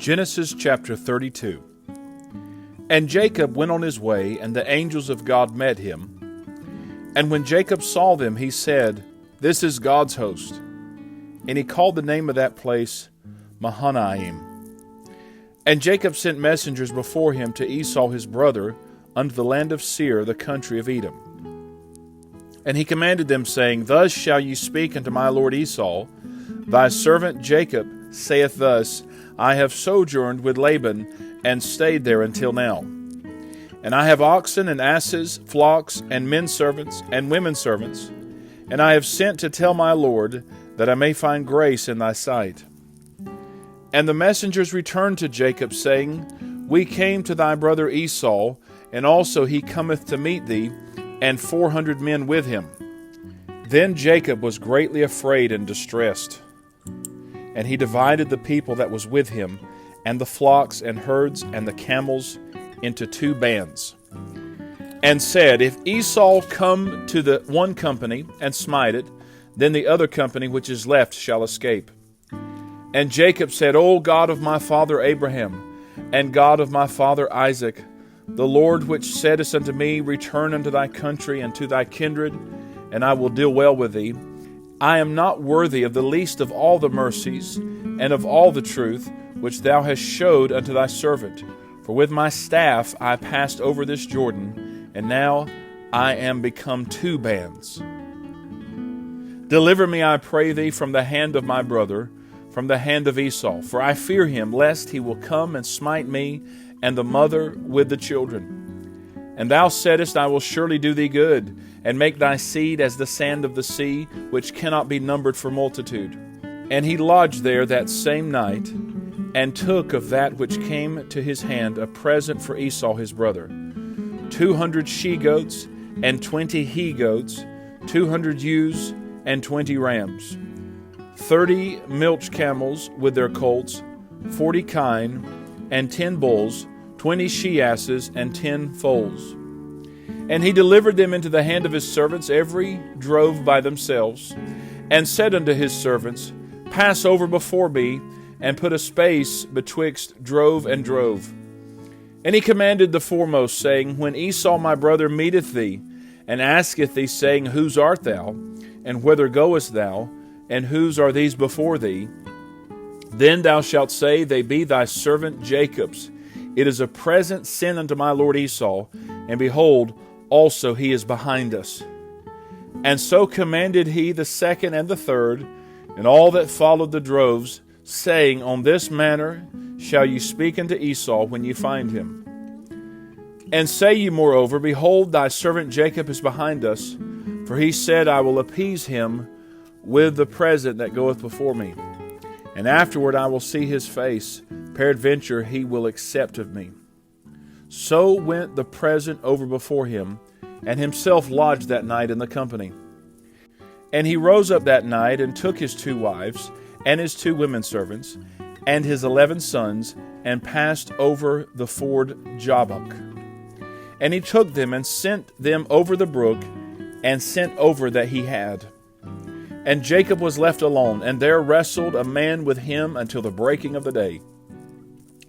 Genesis chapter 32. And Jacob went on his way, and the angels of God met him. And when Jacob saw them, he said, "This is God's host." And he called the name of that place Mahanaim. And Jacob sent messengers before him to Esau his brother unto the land of Seir, the country of Edom. And he commanded them, saying, "Thus shall ye speak unto my lord Esau, Thy servant Jacob saith thus, I have sojourned with Laban, and stayed there until now. And I have oxen and asses, flocks, and men servants, and women servants. And I have sent to tell my lord, that I may find grace in thy sight." And the messengers returned to Jacob, saying, "We came to thy brother Esau, and also he cometh to meet thee, and 400 men with him." Then Jacob was greatly afraid and distressed. And he divided the people that was with him, and the flocks and herds and the camels, into 2 bands, and said, "If Esau come to the one company and smite it, then the other company which is left shall escape." And Jacob said, "O God of my father Abraham, and God of my father Isaac, the Lord which saidest unto me, Return unto thy country and to thy kindred, and I will deal well with thee, I am not worthy of the least of all the mercies and of all the truth which thou hast showed unto thy servant. For with my staff I passed over this Jordan, and now I am become 2 bands. Deliver me, I pray thee, from the hand of my brother, from the hand of Esau, for I fear him, lest he will come and smite me and the mother with the children. And thou saidest, I will surely do thee good, and make thy seed as the sand of the sea, which cannot be numbered for multitude." And he lodged there that same night, and took of that which came to his hand a present for Esau his brother, 200 she-goats, and 20 he-goats, 200 ewes, and 20 rams, 30 milch camels with their colts, 40 kine, and 10 bulls, 20 she-asses, and 10 foals. And he delivered them into the hand of his servants, every drove by themselves, and said unto his servants, "Pass over before me, and put a space betwixt drove and drove." And he commanded the foremost, saying, "When Esau my brother meeteth thee, and asketh thee, saying, Whose art thou? And whither goest thou? And whose are these before thee? Then thou shalt say, They be thy servant Jacob's. It is a present sent unto my lord Esau, and behold, also he is behind us." And so commanded he the second and the third, and all that followed the droves, saying, "On this manner shall ye speak unto Esau when ye find him. And say ye moreover, Behold, thy servant Jacob is behind us, for he said, I will appease him with the present that goeth before me. And afterward I will see his face, peradventure he will accept of me." So went the present over before him, and himself lodged that night in the company. And he rose up that night, and took his 2 wives, and his 2 women servants, and his 11 sons, and passed over the ford Jabbok. And he took them, and sent them over the brook, and sent over that he had. And Jacob was left alone, and there wrestled a man with him until the breaking of the day.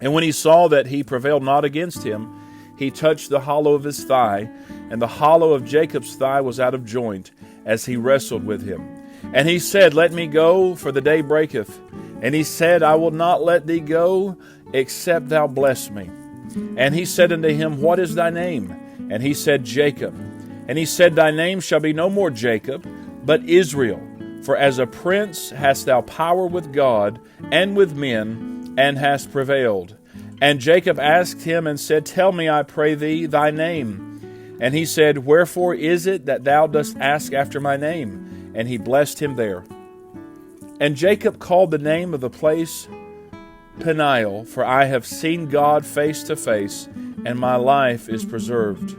And when he saw that he prevailed not against him, he touched the hollow of his thigh, and the hollow of Jacob's thigh was out of joint, as he wrestled with him. And he said, "Let me go, for the day breaketh." And he said, "I will not let thee go, except thou bless me." And he said unto him, "What is thy name?" And he said, "Jacob." And he said, "Thy name shall be no more Jacob, but Israel. For as a prince hast thou power with God and with men, and hast prevailed." And Jacob asked him and said, "Tell me, I pray thee, thy name." And he said, "Wherefore is it that thou dost ask after my name?" And he blessed him there. And Jacob called the name of the place Peniel, for I have seen God face to face, and my life is preserved.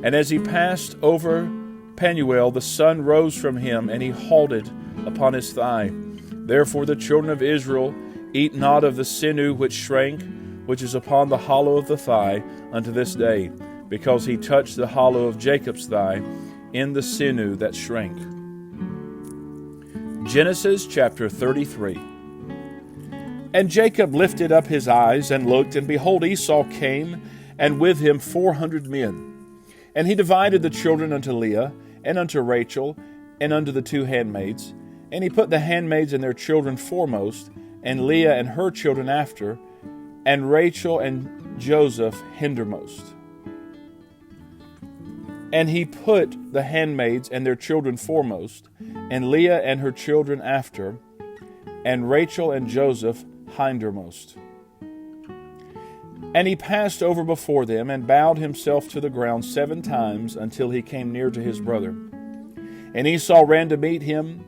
And as he passed over Penuel, the sun rose from him, and he halted upon his thigh. Therefore the children of Israel eat not of the sinew which shrank, which is upon the hollow of the thigh, unto this day, because he touched the hollow of Jacob's thigh in the sinew that shrank. Genesis chapter 33. And Jacob lifted up his eyes and looked, and behold, Esau came, and with him 400 men. And he divided the children unto Leah, and unto Rachel, and unto the 2 handmaids. And he put the handmaids and their children foremost, and Leah and her children after, and Rachel and Joseph hindermost. And he put the handmaids and their children foremost, and Leah and her children after, and Rachel and Joseph hindermost. And he passed over before them, and bowed himself to the ground 7 times, until he came near to his brother. And Esau ran to meet him,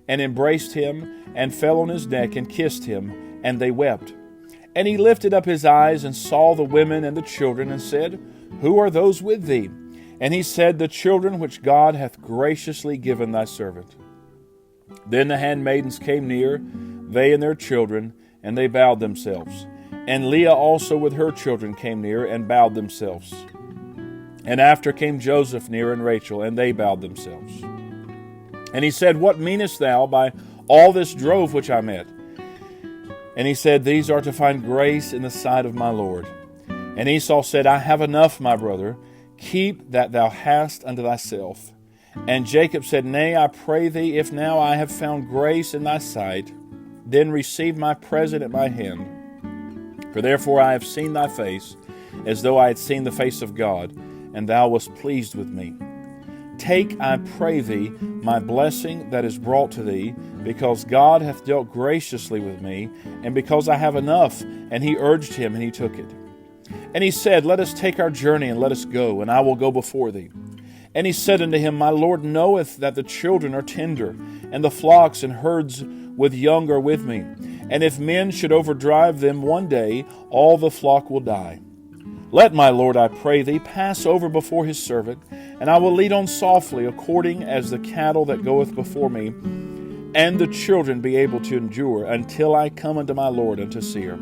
and embraced him, and fell on his neck, and kissed him, and they wept. And he lifted up his eyes, and saw the women and the children, and said, Who are those with thee? And he said, The children which God hath graciously given thy servant. Then the handmaidens came near, they and their children, and they bowed themselves. And Leah also with her children came near, and bowed themselves. And after came Joseph near, and Rachel, and they bowed themselves. And he said, What meanest thou by all this drove which I met? And he said, These are to find grace in the sight of my Lord. And Esau said, I have enough, my brother. Keep that thou hast unto thyself. And Jacob said, Nay, I pray thee, if now I have found grace in thy sight, then receive my present at my hand. For therefore I have seen thy face, as though I had seen the face of God, and thou wast pleased with me. Take, I pray thee, my blessing that is brought to thee, because God hath dealt graciously with me, and because I have enough. And he urged him, and he took it. And he said, Let us take our journey, and let us go, and I will go before thee. And he said unto him, My Lord knoweth that the children are tender, and the flocks and herds with young are with me. And if men should overdrive them one day, all the flock will die. Let my Lord, I pray thee, pass over before his servant, and I will lead on softly, according as the cattle that goeth before me, and the children be able to endure, until I come unto my Lord unto Seir.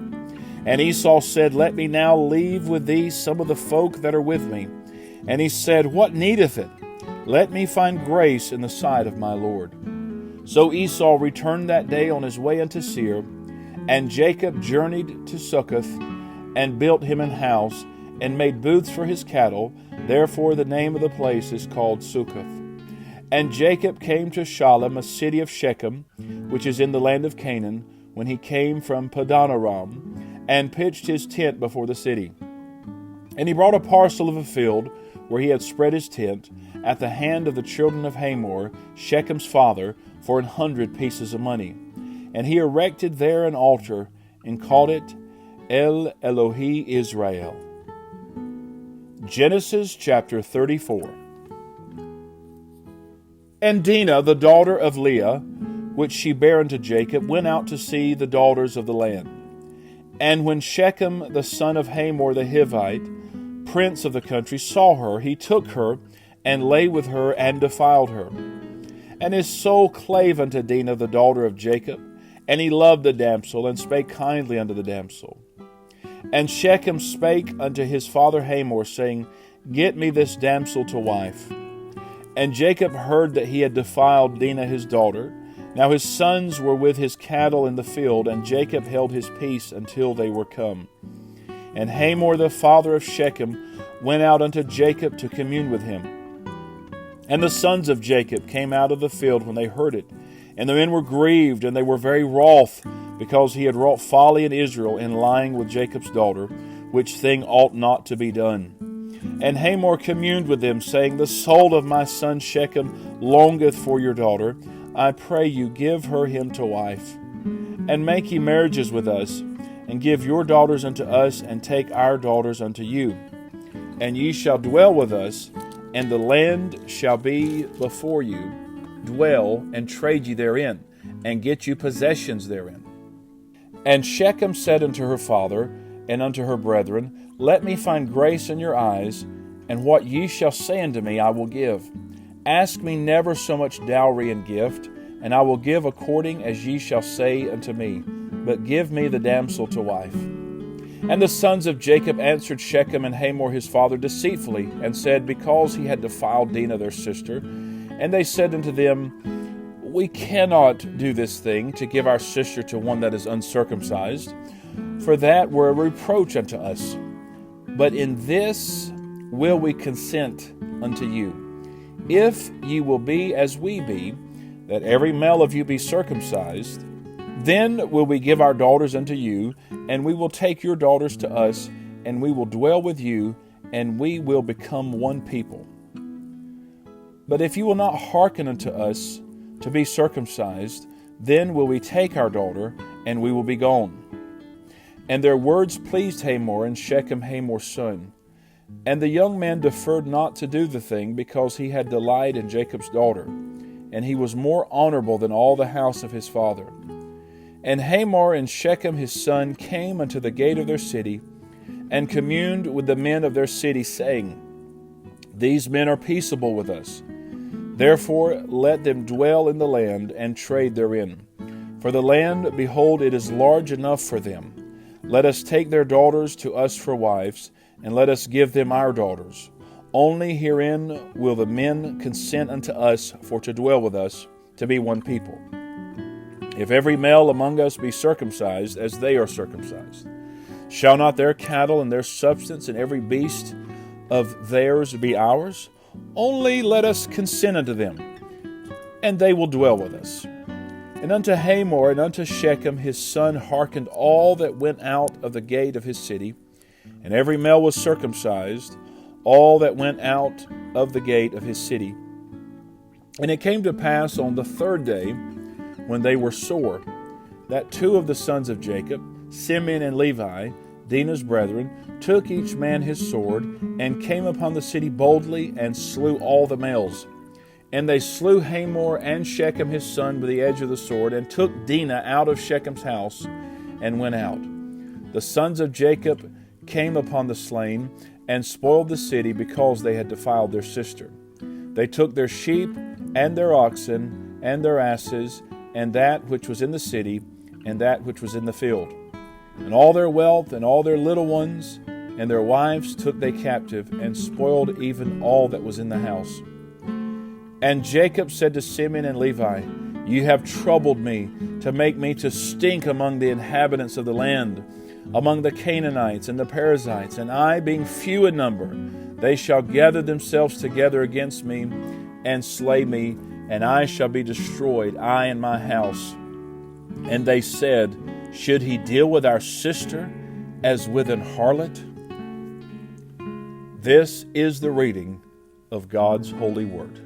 And Esau said, Let me now leave with thee some of the folk that are with me. And he said, What needeth it? Let me find grace in the sight of my Lord. So Esau returned that day on his way unto Seir, and Jacob journeyed to Succoth, and built him an house, and made booths for his cattle. Therefore the name of the place is called Succoth. And Jacob came to Shalem, a city of Shechem, which is in the land of Canaan, when he came from Padanaram, and pitched his tent before the city. And he brought a parcel of a field, where he had spread his tent, at the hand of the children of Hamor, Shechem's father, for 100 pieces of money. And he erected there an altar, and called it El Elohi Israel. Genesis chapter 34. And Dinah, the daughter of Leah, which she bare unto Jacob, went out to see the daughters of the land. And when Shechem the son of Hamor the Hivite, prince of the country, saw her, he took her, and lay with her, and defiled her. And his soul clave unto Dinah the daughter of Jacob, and he loved the damsel, and spake kindly unto the damsel. And Shechem spake unto his father Hamor, saying, Get me this damsel to wife. And Jacob heard that he had defiled Dinah his daughter. Now his sons were with his cattle in the field, and Jacob held his peace until they were come. And Hamor the father of Shechem went out unto Jacob to commune with him. And the sons of Jacob came out of the field when they heard it. And the men were grieved, and they were very wroth, because he had wrought folly in Israel in lying with Jacob's daughter, which thing ought not to be done. And Hamor communed with them, saying, The soul of my son Shechem longeth for your daughter. I pray you, give her him to wife. And make ye marriages with us, and give your daughters unto us, and take our daughters unto you. And ye shall dwell with us, and the land shall be before you. Dwell and trade ye therein, and get you possessions therein. And Shechem said unto her father and unto her brethren, Let me find grace in your eyes, and what ye shall say unto me I will give. Ask me never so much dowry and gift, and I will give according as ye shall say unto me. But give me the damsel to wife. And the sons of Jacob answered Shechem and Hamor his father deceitfully, and said, Because he had defiled Dinah their sister. And they said unto them, we cannot do this thing to give our sister to one that is uncircumcised, for that were a reproach unto us. But in this will we consent unto you, if ye will be as we be, that every male of you be circumcised. Then will we give our daughters unto you, and we will take your daughters to us, and we will dwell with you, and we will become one people. But if you will not hearken unto us to be circumcised, then will we take our daughter, and we will be gone. And their words pleased Hamor and Shechem Hamor's son. And the young man deferred not to do the thing, because he had delight in Jacob's daughter, and he was more honorable than all the house of his father. And Hamor and Shechem his son came unto the gate of their city, and communed with the men of their city, saying, These men are peaceable with us. Therefore let them dwell in the land, and trade therein. For the land, behold, it is large enough for them. Let us take their daughters to us for wives, and let us give them our daughters. Only herein will the men consent unto us for to dwell with us, to be one people. If every male among us be circumcised, as they are circumcised, shall not their cattle and their substance and every beast of theirs be ours? Only let us consent unto them, and they will dwell with us. And unto Hamor and unto Shechem his son hearkened all that went out of the gate of his city, and every male was circumcised, all that went out of the gate of his city. And it came to pass on the third day, when they were sore, that two of the sons of Jacob, Simeon and Levi, Dinah's brethren, took each man his sword, and came upon the city boldly, and slew all the males. And they slew Hamor and Shechem his son with the edge of the sword, and took Dinah out of Shechem's house, and went out. The sons of Jacob came upon the slain, and spoiled the city, because they had defiled their sister. They took their sheep, and their oxen, and their asses, and that which was in the city, and that which was in the field. And all their wealth, and all their little ones, and their wives took they captive, and spoiled even all that was in the house. And Jacob said to Simeon and Levi, You have troubled me, to make me to stink among the inhabitants of the land, among the Canaanites and the Perizzites, and I, being few in number, they shall gather themselves together against me, and slay me, and I shall be destroyed, I and my house. And they said, Should he deal with our sister as with an harlot? This is the reading of God's holy word.